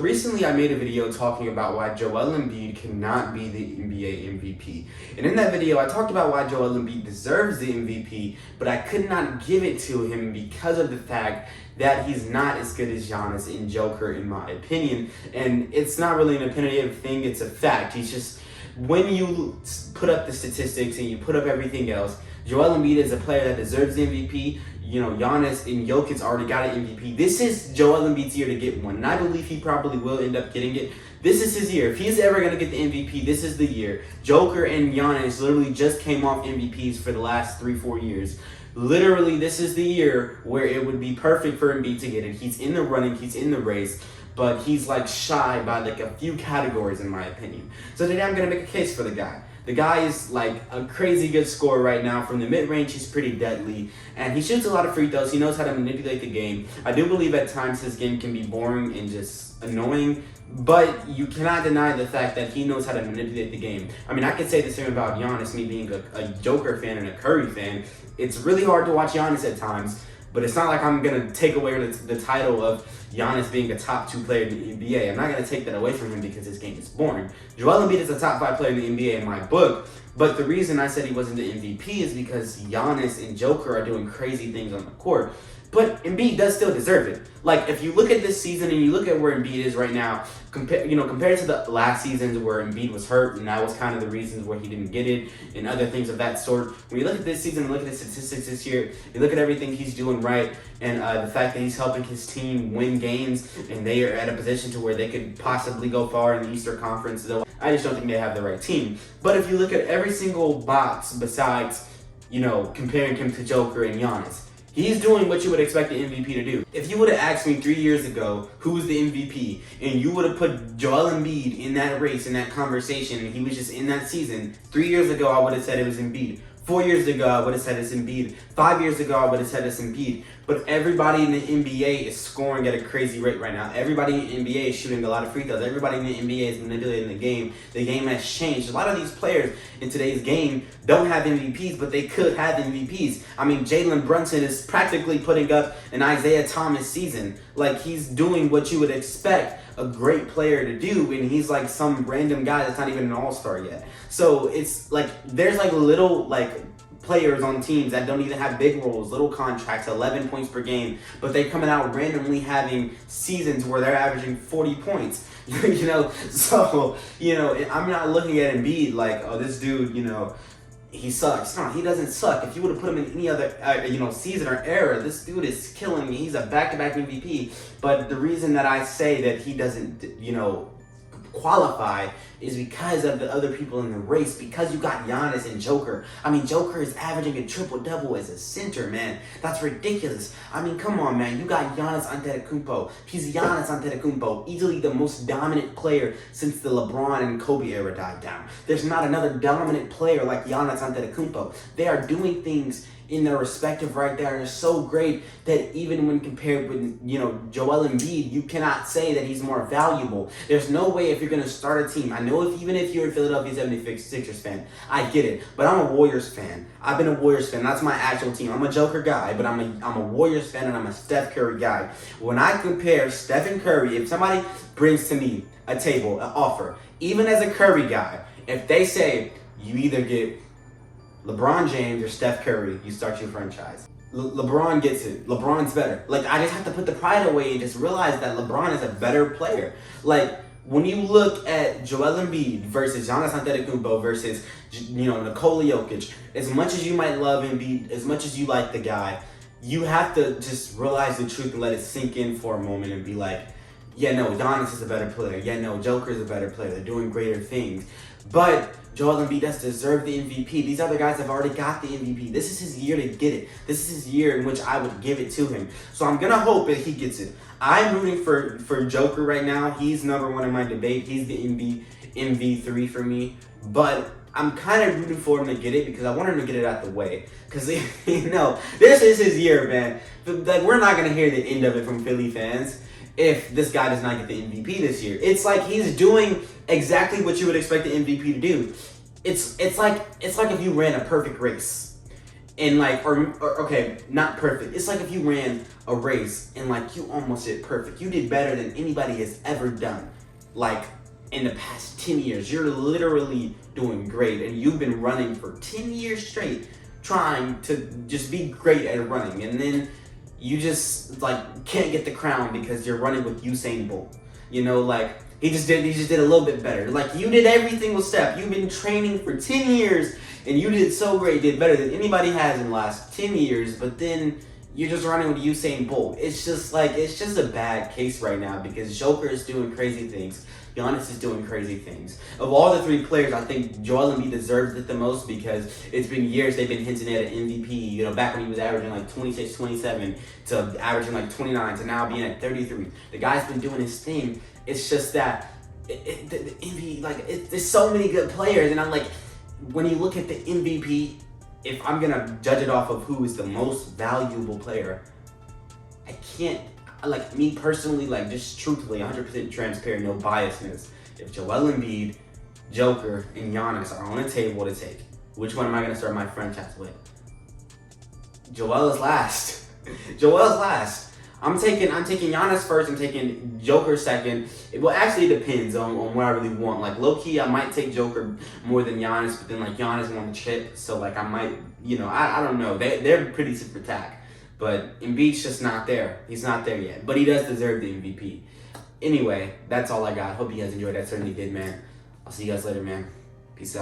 Recently, I made a video talking about why Joel Embiid cannot be the NBA MVP. And in that video, I talked about why Joel Embiid deserves the MVP, but I could not give it to him because of the fact that he's not as good as Giannis and Joker, in my opinion. And it's not really an opinionative thing, it's a fact. He's just, when you put up the statistics and you put up everything else, Joel Embiid is a player that deserves the MVP. You know, Giannis and Jokic already got an MVP. This is Joel Embiid's year to get one, and I believe he probably will end up getting it. This is his year. If he's ever going to get the MVP, this is the year. Joker and Giannis literally just came off MVPs for the last 3-4 years. Literally, this is the year where it would be perfect for Embiid to get it. He's in the running, he's in the race, but he's like shy by like a few categories in my opinion. So today I'm going to make a case for the guy. The guy is like a crazy good scorer right now. From the mid-range, he's pretty deadly. And he shoots a lot of free throws. He knows how to manipulate the game. I do believe at times his game can be boring and just annoying. But you cannot deny the fact that he knows how to manipulate the game. I mean, I could say the same about Giannis, me being a Joker fan and a Curry fan. It's really hard to watch Giannis at times. But it's not like I'm going to take away the title of Giannis being a top 2 player in the NBA. I'm not going to take that away from him because his game is boring. Joel Embiid is a top 5 player in the NBA in my book. But the reason I said he wasn't the MVP is because Giannis and Joker are doing crazy things on the court. But Embiid does still deserve it. Like, if you look at this season and you look at where Embiid is right now, compared to the last seasons where Embiid was hurt, and that was kind of the reasons where he didn't get it, and other things of that sort. When you look at this season and look at his statistics this year, you look at everything he's doing right, and the fact that he's helping his team win games, and they are at a position to where they could possibly go far in the Eastern Conference, though I just don't think they have the right team. But if you look at every single box besides, comparing him to Joker and Giannis, he's doing what you would expect the MVP to do. If you would have asked me 3 years ago who's the MVP, and you would have put Joel Embiid in that race, in that conversation, and he was just in that season, 3 years ago I would have said it was Embiid. 4 years ago I would have said it's Embiid. 5 years ago I would have said it's Embiid. But everybody in the NBA is scoring at a crazy rate right now. Everybody in the NBA is shooting a lot of free throws. Everybody in the NBA is manipulating the game. The game has changed. A lot of these players in today's game don't have MVPs, but they could have MVPs. I mean, Jalen Brunson is practically putting up an Isaiah Thomas season. Like, he's doing what you would expect a great player to do, and he's like some random guy that's not even an all-star yet. So it's like there's like little players on teams that don't even have big roles, little contracts, 11 points per game, but they're coming out randomly having seasons where they're averaging 40 points. So I'm not looking at Embiid like, oh, this dude, he sucks. No, he doesn't suck. If you would have put him in any other, season or era, this dude is killing me. He's a back-to-back MVP. But the reason that I say that he doesn't, qualify is because of the other people in the race, because you got Giannis and Joker. I mean, Joker is averaging a triple-double as a center, man. That's ridiculous. I mean, come on, man. You got Giannis Antetokounmpo. He's Giannis Antetokounmpo, easily the most dominant player since the LeBron and Kobe era died down. There's not another dominant player like Giannis Antetokounmpo. They are doing things in their respective right there are so great that even when compared with, Joel Embiid, you cannot say that he's more valuable. There's no way if you're going to start a team. I know even if you're a Philadelphia 76ers fan, I get it. But I'm a Warriors fan. I've been a Warriors fan. That's my actual team. I'm a Joker guy, but I'm a Warriors fan and I'm a Steph Curry guy. When I compare Steph and Curry, if somebody brings to me a table, an offer, even as a Curry guy, if they say you either get LeBron James or Steph Curry, you start your franchise. LeBron gets it. LeBron's better. Like, I just have to put the pride away and just realize that LeBron is a better player. Like, when you look at Joel Embiid versus Giannis Antetokounmpo versus, Nikola Jokic, as much as you might love Embiid, as much as you like the guy, you have to just realize the truth and let it sink in for a moment and be like, yeah, no, Giannis is a better player. Yeah, no, Joker is a better player. They're doing greater things. But Joel Embiid does deserve the MVP. These other guys have already got the MVP. This is his year to get it. This is his year in which I would give it to him. So I'm going to hope that he gets it. I'm rooting for Joker right now. He's number one in my debate. He's the MV3 for me. But I'm kind of rooting for him to get it because I want him to get it out the way. Because, this is his year, man. Like, we're not going to hear the end of it from Philly fans if this guy does not get the MVP this year. It's like he's doing exactly what you would expect the MVP to do. It's like if you ran a perfect race and like, or okay, not perfect. It's like if you ran a race and like you almost did perfect. You did better than anybody has ever done. Like in the past 10 years, you're literally doing great, and you've been running for 10 years straight, trying to just be great at running, and then you just like can't get the crown because you're running with Usain Bolt. You know, like he just did a little bit better. Like you did every single step. You've been training for 10 years and you did so great, did better than anybody has in the last 10 years, but then you're just running with Usain Bolt. It's just a bad case right now because Joker is doing crazy things. Giannis is doing crazy things. Of all the three players, I think Joel Embiid deserves it the most because it's been years they've been hinting at an MVP. You know, back when he was averaging like 26, 27 to averaging like 29 to now being at 33. The guy's been doing his thing. It's just that the MVP, like, there's so many good players, and I'm like, when you look at the MVP, if I'm gonna judge it off of who is the most valuable player, I can't, like, me personally, like, just truthfully, 100% transparent, no biasness. If Joel Embiid, Joker, and Giannis are on a table to take, which one am I gonna start my franchise with? Joel is last. Joel's last. I'm taking Giannis first. I'm taking Joker second. Well, actually, it depends on what I really want. Like, low-key, I might take Joker more than Giannis, but then, like, Giannis won the chip, so, like, I might, you know, I don't know. They're pretty super tack. But Embiid's just not there. He's not there yet. But he does deserve the MVP. Anyway, that's all I got. Hope you guys enjoyed. I certainly did, man. I'll see you guys later, man. Peace out.